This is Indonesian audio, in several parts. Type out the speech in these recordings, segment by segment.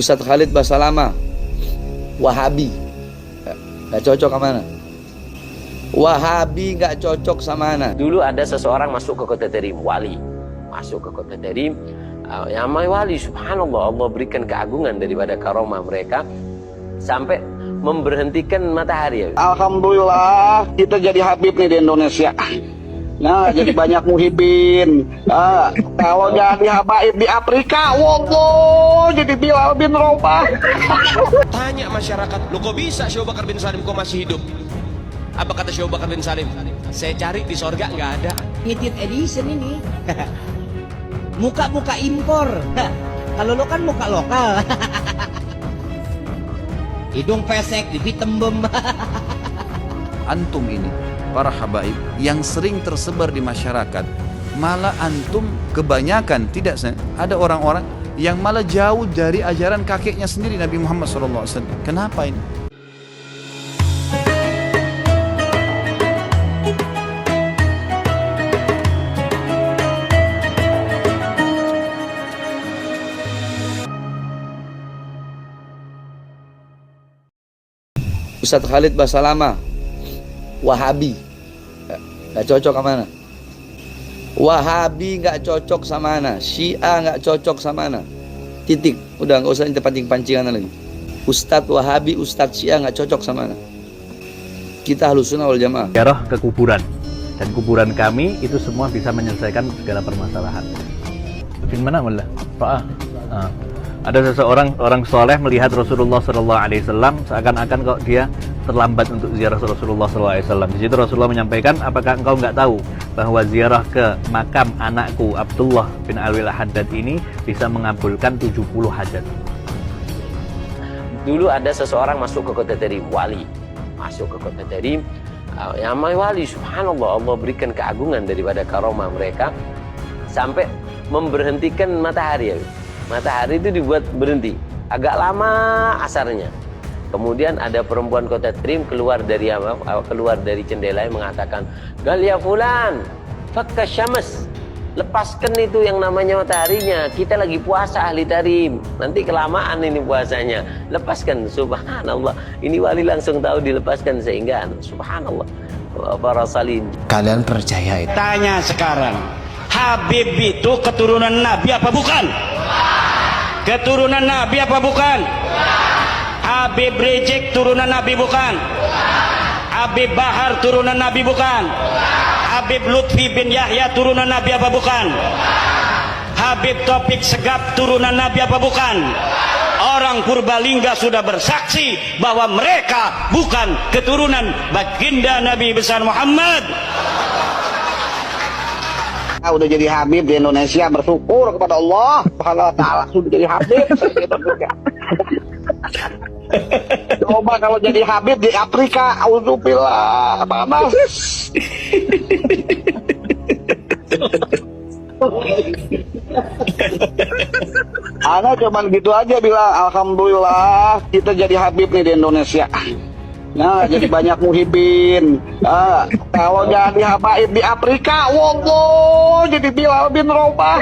Ustadz Khalid Basalama, Wahabi, nggak cocok sama mana? Wahabi nggak cocok sama mana? Dulu ada seseorang masuk ke kota Tarim, wali, masuk ke kota Tarim, yang namanya wali, subhanallah, Allah berikan keagungan daripada karomah mereka sampai memberhentikan matahari. Alhamdulillah kita jadi Habib nih di Indonesia. Nah, jadi banyak muhibin. Kalau jadi habaib di Afrika, wallah, jadi Bilal bin Rabah. Tanya masyarakat, lo kok bisa Syekh Bakar bin Salim kok masih hidup? Apa kata Syekh Bakar bin Salim? Saya cari di sorga nggak ada. Limited edition ini. Muka-muka impor. Kalau lo kan muka lokal. Hidung pesek, bibir tembem. Antum ini, para habaib yang sering tersebar di masyarakat, malah antum kebanyakan tidak, ada orang-orang yang malah jauh dari ajaran kakeknya sendiri Nabi Muhammad SAW. Kenapa ini? Ustadz Khalid Basalama, Wahabi, nggak cocok sama mana? Wahabi nggak cocok sama mana? Syiah nggak cocok sama mana? Titik, udah nggak usah pancing-pancingan lagi. Ustadz Wahabi, Ustadz Syiah nggak cocok sama mana? Kita Ahlussunnah wal Jamaah. Ziarah ke kuburan, dan kuburan kami itu semua bisa menyelesaikan segala permasalahan. Gimana mullah? Ada seseorang orang soleh melihat Rasulullah SAW seakan-akan kok dia terlambat untuk ziarah Rasulullah SAW. Di situ Rasulullah menyampaikan, apakah engkau nggak tahu bahwa ziarah ke makam anakku Abdullah bin Alwi Al-Haddad ini bisa mengabulkan 70 hajat. Dulu ada seseorang masuk ke kota Tarim, wali, masuk ke kota Tarim, yang namanya wali, subhanallah, Allah berikan keagungan daripada karomah mereka sampai memberhentikan matahari. Matahari itu dibuat berhenti agak lama asarnya. Kemudian ada perempuan kota Tarim keluar dari jendela yang mengatakan, "Gal ya fulan, fakka syams." Lepaskan itu yang namanya mataharinya. Kita lagi puasa ahli Tarim. Nanti kelamaan ini puasanya. Lepaskan. Subhanallah. Ini wali langsung tahu dilepaskan sehingga subhanallah. Para salin. Kalian percaya itu? Tanya sekarang, Habib itu keturunan Nabi apa bukan? Keturunan Nabi apa bukan? Habib Rizik turunan Nabi bukan? Habib Bahar turunan Nabi bukan? Habib Lutfi bin Yahya turunan Nabi apa bukan? Habib Taufik Segaf turunan Nabi apa bukan? Orang Purbalingga sudah bersaksi bahwa mereka bukan keturunan baginda Nabi besar Muhammad. Udah jadi Habib di Indonesia, bersyukur kepada Allah Subhanahu wa ta'ala sudah jadi Habib. Coba kalau jadi Habib di Afrika, auzubillah, panas. Ana cuman gitu aja bilang, alhamdulillah kita jadi Habib nih di Indonesia. Nah, jadi banyak muhibin. Kalau jadi habaib di Afrika, wallah, jadi Bilal bin Rabah.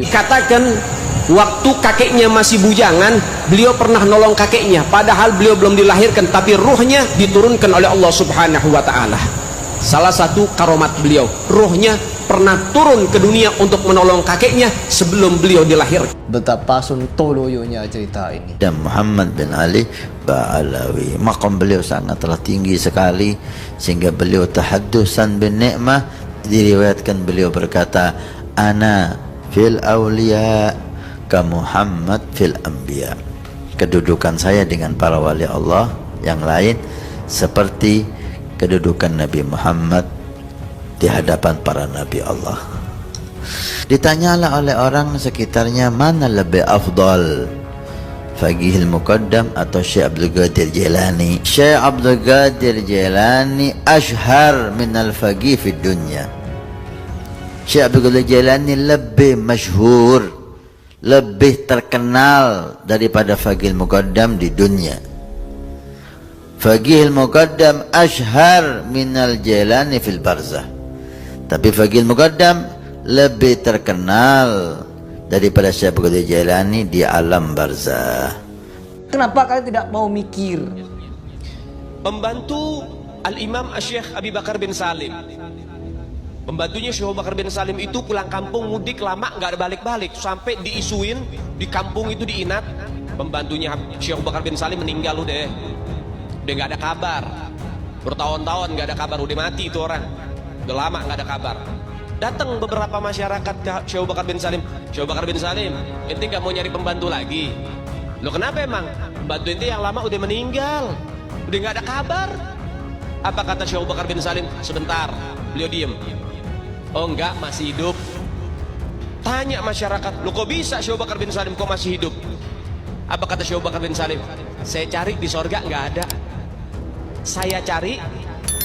Katakan waktu kakeknya masih bujangan, beliau pernah nolong kakeknya, padahal beliau belum dilahirkan, tapi ruhnya diturunkan oleh Allah Subhanahu wa ta'ala. Salah satu karomat beliau, ruhnya pernah turun ke dunia untuk menolong kakeknya sebelum beliau dilahirkan. Betapa sontoloyonya cerita ini. Dan Muhammad bin Ali Ba'alawi, maqam beliau sangatlah tinggi sekali sehingga beliau tahaddusan bin ni'mah. Diriwayatkan beliau berkata, ana fil awliya ka Muhammad fil anbiya. Kedudukan saya dengan para wali Allah yang lain seperti kedudukan Nabi Muhammad di hadapan para Nabi Allah. Ditanyalah oleh orang sekitarnya, mana lebih afdal, Faqih al-Muqaddam atau Syekh Abdul Qadir Jilani? Syekh Abdul Qadir Jilani ashhar min al-faqih fi dunya. Syekh Abdul Qadir Jilani lebih masyhur, lebih terkenal daripada Faqih al-Muqaddam di dunia. Faqih al-Muqaddam ashhar min al-Jilani fil barzah. Tapi Faqih al-Muqaddam lebih terkenal daripada Syekh Abdul Qadir Jailani di alam barzah. Kenapa kalian tidak mau mikir? Pembantu Al-Imam Syekh Abi Bakar bin Salim, pembantunya Syekh Abu Bakar bin Salim itu pulang kampung mudik lama nggak ada balik-balik, sampai diisuin di kampung itu diinat pembantunya Syekh Abu Bakar bin Salim meninggal udah nggak ada kabar, bertahun-tahun nggak ada kabar, udah mati itu orang, udah lama nggak ada kabar. Datang beberapa masyarakat ke Syekh Abu Bakar bin Salim, Syekh Abu Bakar bin Salim, ente nggak mau nyari pembantu lagi? Lo kenapa emang? Pembantu ente yang lama udah meninggal, udah nggak ada kabar. Apa kata Syekh Abu Bakar bin Salim? Sebentar, beliau diem. Oh enggak, masih hidup. Tanya masyarakat, lo kok bisa Syekh Abu Bakar bin Salim kok masih hidup? Apa kata Syekh Abu Bakar bin Salim? Saya cari di sorga nggak ada. Saya cari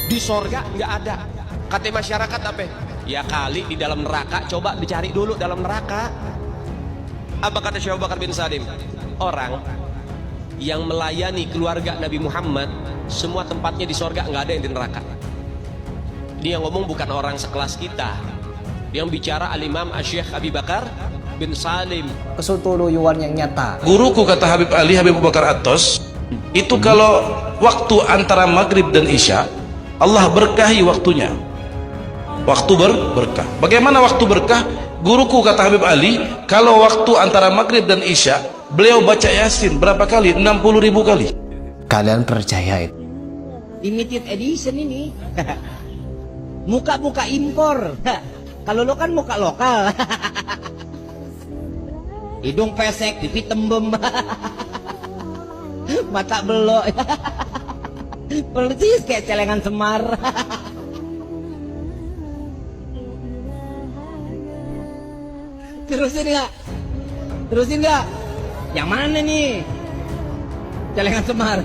di sorga nggak ada. Kata masyarakat apa? Ya kali di dalam neraka, coba dicari dulu dalam neraka. Apa kata Syekh Abu Bakar bin Salim? Orang yang melayani keluarga Nabi Muhammad, semua tempatnya di sorga, nggak ada yang di neraka. Dia ngomong bukan orang sekelas kita. Dia yang bicara Al-Imam Syekh Abi Bakar bin Salim. Kesontoloyuan yang nyata. Guruku kata Habib Ali, Habib Abu Bakar Atos, itu kalau waktu antara maghrib dan isya, Allah berkahi waktunya. Waktu berkah. Bagaimana waktu berkah? Guruku kata Habib Ali, kalau waktu antara maghrib dan isya, beliau baca Yasin berapa kali? 60.000 kali. Kalian percaya itu? Limited edition ini. Muka-muka impor. Kalau lo kan muka lokal. Hidung pesek, pipi tembem. Mata belok. Persis kayak celengan Semar. Terusin nggak? Terusin nggak? Yang mana nih? Celengan Semar.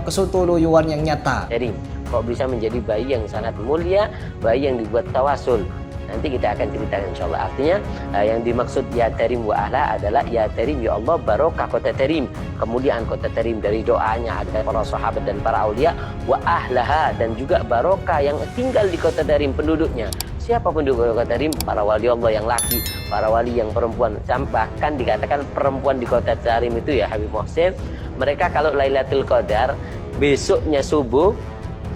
Kesontoloyuan yang nyata. Jadi kok bisa menjadi bayi yang sangat mulia, bayi yang dibuat tawasul. Nanti kita akan ceritakan insyaallah. Artinya yang dimaksud ya tarim wa ahla adalah ya tarim ya Allah barokah kota tarim. Kemudian kota tarim dari doanya ada para sahabat dan para aulia, wa ahlaha, dan juga barokah yang tinggal di kota tarim penduduknya. Siapa penduduk kota tarim? Para wali Allah yang laki, para wali yang perempuan. Bahkan dikatakan perempuan di kota tarim itu ya Habib Mohsin, mereka kalau Lailatul Qadar besoknya subuh,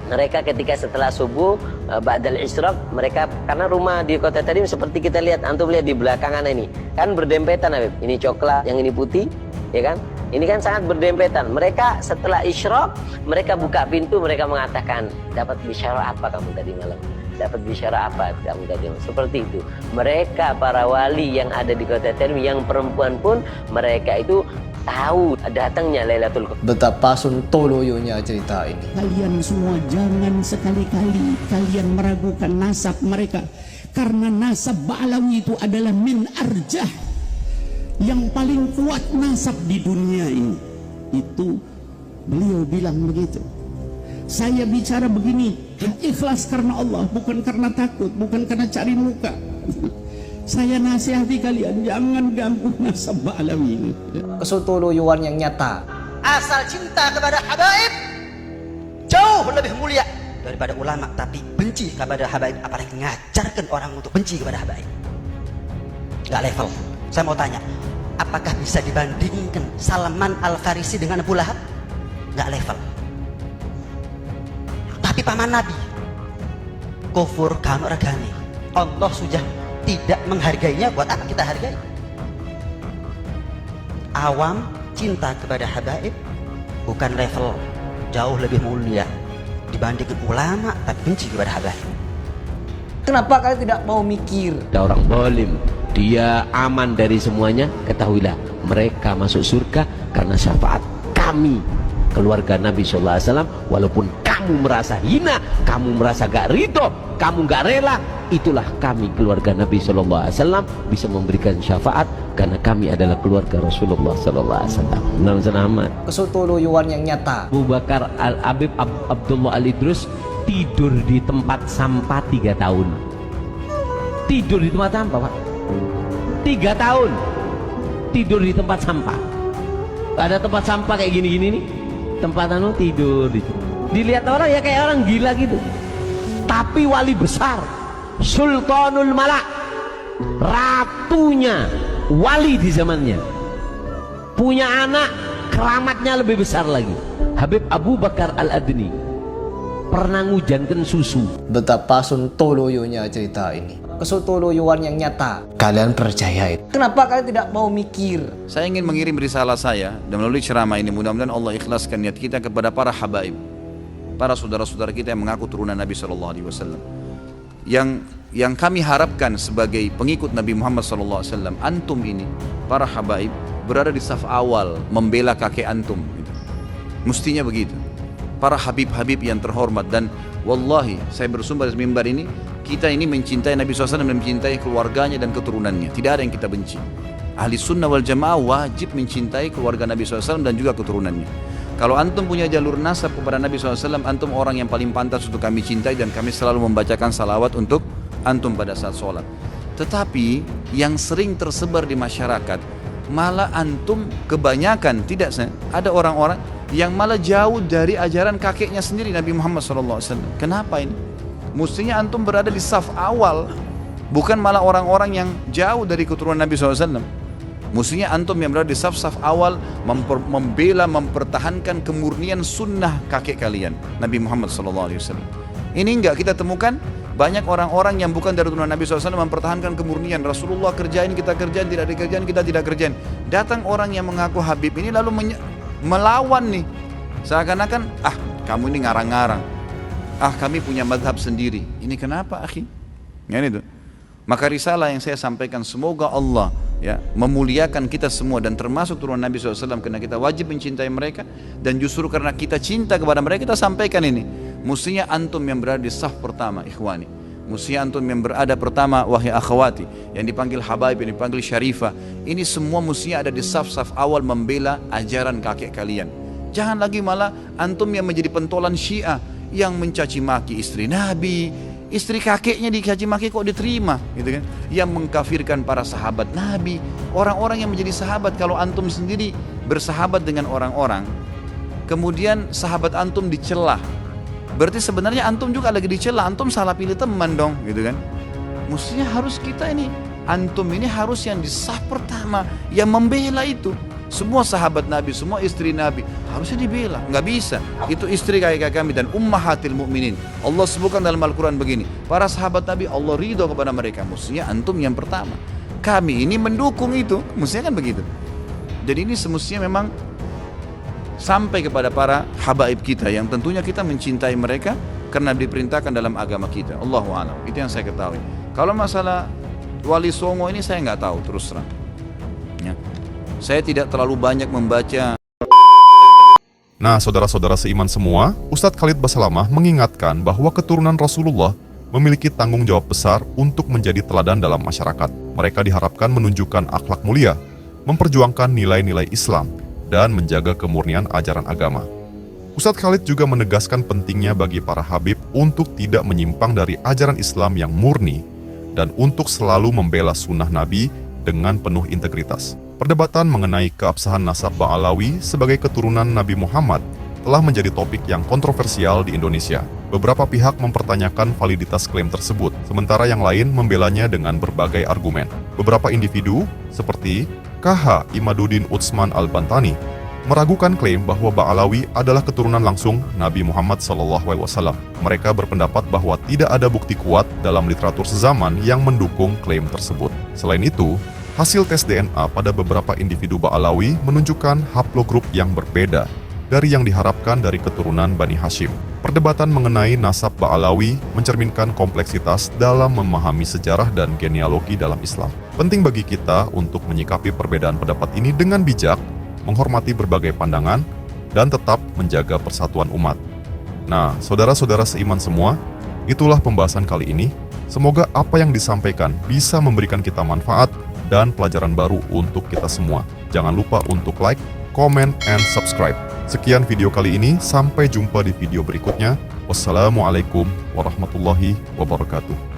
mereka ketika setelah subuh ba'dal isyraq, mereka karena rumah di kota Tarim seperti kita lihat, antum lihat di belakangan ini kan berdempetan Habib, ini coklat, yang ini putih, ya kan, ini kan sangat berdempetan. Mereka setelah isyraq, mereka buka pintu, mereka mengatakan, dapat bisyarah apa kamu tadi malam, dapat bisyarah apa kamu tadi malam, seperti itu. Mereka para wali yang ada di kota Tarim, yang perempuan pun mereka itu tahu datangnya Lailatul Qadar. Betapa sontoloyonya cerita ini. Kalian semua jangan sekali-kali kalian meragukan nasab mereka, karena nasab Ba'alawi itu adalah min arjah, yang paling kuat nasab di dunia ini. Itu beliau bilang begitu. Saya bicara begini ikhlas karena Allah, bukan karena takut, bukan karena cari muka. Saya nasihati kalian, jangan ganggu nasab Ba'alawi ini. Kesontoloyuan yang nyata. Asal cinta kepada habaib jauh lebih mulia daripada ulama, tapi benci kepada habaib, apalagi ngajarkan orang untuk benci kepada habaib, nggak level. Saya mau tanya, apakah bisa dibandingkan Salman Al-Farisi dengan Abu Lahab? Nggak level. Tapi paman Nabi kufur kanu ragani, Allah sudah tidak menghargainya, buat apa kita hargai? Awam cinta kepada habaib bukan level, jauh lebih mulia dibandingkan ulama tapi benci kepada habaib. Kenapa kalian tidak mau mikir? Ada orang zalim, dia aman dari semuanya, ketahuilah mereka masuk surga karena syafaat kami keluarga Nabi SAW. Walaupun kamu merasa hina, kamu merasa gak ridho, kamu gak rela, itulah kami keluarga Nabi SAW bisa memberikan syafaat karena kami adalah keluarga Rasulullah SAW. Nama Kesontoloyuan yang nyata. Abu Bakar Al-Habib Abdullah Al-Idrus tidur di tempat sampah 3 tahun. Tidur di tempat sampah, Pak. 3 tahun tidur di tempat sampah. Ada tempat sampah kayak gini-gini nih, tempat tidur di situ. Dilihat orang ya kayak orang gila gitu. Tapi wali besar, Sultanul Malak, ratunya wali di zamannya, punya anak keramatnya lebih besar lagi. Habib Abu Bakar Al-Adni pernah ngujankan susu. Betapa sontoloyonya cerita ini. Kesontoloyoan yang nyata. Kalian percaya itu. Kenapa kalian tidak mau mikir? Saya ingin mengirim risalah saya dan melalui ceramah ini mudah-mudahan Allah ikhlaskan niat kita kepada para habaib, para saudara-saudara kita yang mengaku turunan Nabi SAW. Yang kami harapkan sebagai pengikut Nabi Muhammad SAW, antum ini, para habaib, berada di saf awal membela kakek antum. Mestinya begitu. Para habib-habib yang terhormat, dan wallahi saya bersumpah di mimbar ini, kita ini mencintai Nabi SAW dan mencintai keluarganya dan keturunannya. Tidak ada yang kita benci. Ahli sunnah wal jamaah wajib mencintai keluarga Nabi SAW dan juga keturunannya. Kalau antum punya jalur nasab kepada Nabi SAW, antum orang yang paling pantas untuk kami cintai, dan kami selalu membacakan salawat untuk antum pada saat sholat. Tetapi yang sering tersebar di masyarakat, malah antum kebanyakan tidak, ada orang-orang yang malah jauh dari ajaran kakeknya sendiri Nabi Muhammad SAW. Kenapa ini? Mestinya antum berada di saf awal, bukan malah orang-orang yang jauh dari keturunan Nabi SAW. Mestinya antum yang berada di saf-saf awal membela, mempertahankan kemurnian sunnah kakek kalian Nabi Muhammad SAW. Ini enggak kita temukan. Banyak orang-orang yang bukan dari turunan Nabi SAW mempertahankan kemurnian. Rasulullah kerjain, kita kerjain, tidak dikerjain, kita tidak kerjain. Datang orang yang mengaku Habib ini lalu melawan nih. Seakan-akan, kamu ini ngarang-ngarang. Kami punya madhab sendiri. Ini kenapa, akhi? Ya itu. Maka risalah yang saya sampaikan, semoga Allah ya memuliakan kita semua dan termasuk turunan Nabi SAW, karena kita wajib mencintai mereka, dan justru karena kita cinta kepada mereka kita sampaikan ini. Mestinya antum yang berada di saf pertama, ikhwani. Mestinya antum yang berada pertama, wahai akhwati, yang dipanggil habaib, yang dipanggil syarifah. Ini semua mestinya ada di saf-saf awal membela ajaran kakek kalian. Jangan lagi malah antum yang menjadi pentolan Syiah, yang mencaci maki istri Nabi, istri kakeknya dicaci maki kok diterima, gitu kan? Yang mengkafirkan para sahabat Nabi, orang-orang yang menjadi sahabat. Kalau antum sendiri bersahabat dengan orang-orang, kemudian sahabat antum dicela, berarti sebenarnya antum juga lagi dicela, antum salah pilih teman dong, gitu kan? Mestinya harus kita ini, antum ini harus yang di saf pertama, yang membela itu. Semua sahabat Nabi, semua istri Nabi harusnya dibela. Nggak bisa, itu istri kakek kami dan ummahatil mu'minin. Allah sebutkan dalam Al-Quran begini, para sahabat Nabi Allah ridho kepada mereka. Mestinya antum yang pertama, kami ini mendukung itu. Mestinya kan begitu. Jadi ini semestinya memang sampai kepada para habaib kita, yang tentunya kita mencintai mereka karena diperintahkan dalam agama kita. Allahu a'lam. Itu yang saya ketahui. Kalau masalah Wali Songo ini saya nggak tahu, terus terang ya. Saya tidak terlalu banyak membaca. Nah, saudara-saudara seiman semua, Ustadz Khalid Basalamah mengingatkan bahwa keturunan Rasulullah memiliki tanggung jawab besar untuk menjadi teladan dalam masyarakat. Mereka diharapkan menunjukkan akhlak mulia, memperjuangkan nilai-nilai Islam, dan menjaga kemurnian ajaran agama. Ustadz Khalid juga menegaskan pentingnya bagi para habib untuk tidak menyimpang dari ajaran Islam yang murni dan untuk selalu membela sunnah Nabi dengan penuh integritas. Perdebatan mengenai keabsahan nasab Ba'alawi sebagai keturunan Nabi Muhammad telah menjadi topik yang kontroversial di Indonesia. Beberapa pihak mempertanyakan validitas klaim tersebut, sementara yang lain membelanya dengan berbagai argumen. Beberapa individu, seperti KH Imaduddin Utsman Al-Bantani, meragukan klaim bahwa Ba'alawi adalah keturunan langsung Nabi Muhammad SAW. Mereka berpendapat bahwa tidak ada bukti kuat dalam literatur sezaman yang mendukung klaim tersebut. Selain itu, hasil tes DNA pada beberapa individu Ba'alawi menunjukkan haplogrup yang berbeda dari yang diharapkan dari keturunan Bani Hashim. Perdebatan mengenai nasab Ba'alawi mencerminkan kompleksitas dalam memahami sejarah dan genealogi dalam Islam. Penting bagi kita untuk menyikapi perbedaan pendapat ini dengan bijak, menghormati berbagai pandangan, dan tetap menjaga persatuan umat. Nah, saudara-saudara seiman semua, itulah pembahasan kali ini. Semoga apa yang disampaikan bisa memberikan kita manfaat dan pelajaran baru untuk kita semua. Jangan lupa untuk like, comment, and subscribe. Sekian video kali ini, sampai jumpa di video berikutnya. Wassalamualaikum warahmatullahi wabarakatuh.